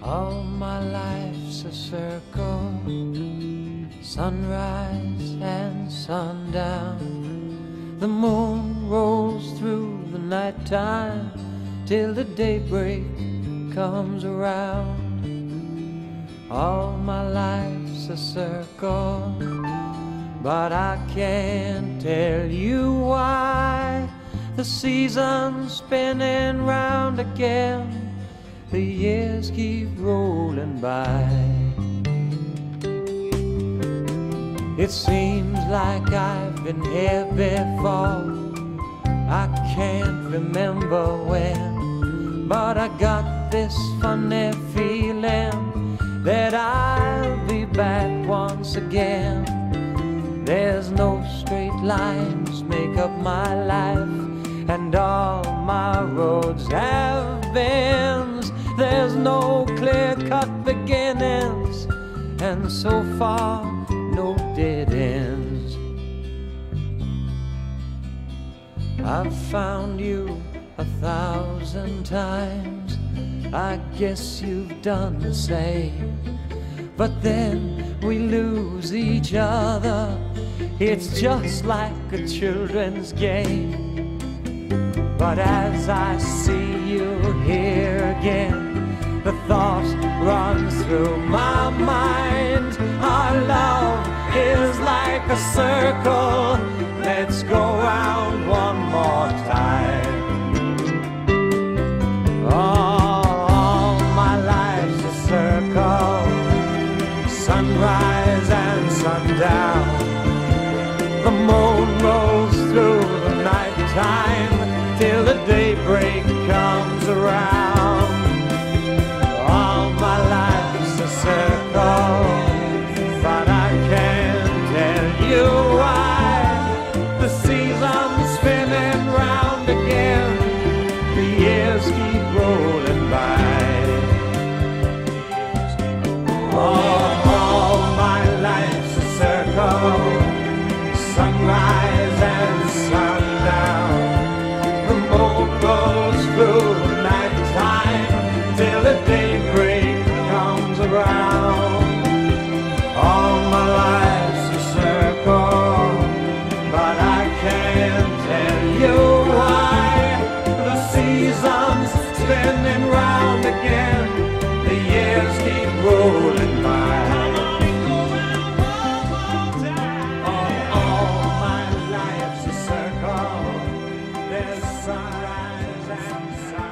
All my life's a circle, sunrise and sundown. The moon rolls through the nighttime till the daybreak comes around. All my life's a circle, but I can't tell you why. The season's spinning round again, the years keep rolling by. It seems like I've been here before, I can't remember when, but I got this funny feeling that I'll be back once again. There's no straight lines make up my life, and all my roads have bends. There's no clear-cut beginnings, and so far no dead ends. I've found you 1,000 times, I guess you've done the same. But then we lose each other, it's just like a children's game. But as I see you here again, the thought runs through my mind. Our love is like a circle, let's go round one more time. All my life's a circle, sunrise and sundown. The moon rolls through the nighttime till the daybreak comes around. All my life's a circle, but I can't tell you why. The season's spinning round again, the years keep rolling by. All my life's a circle, sunrise and sundown. The moon goes through the night time till the daybreak comes around. All my life's a circle, but I can't tell you why. The season's spinning round again, the years keep rolling by. All my life's a circle, there's sunrise and sunrise.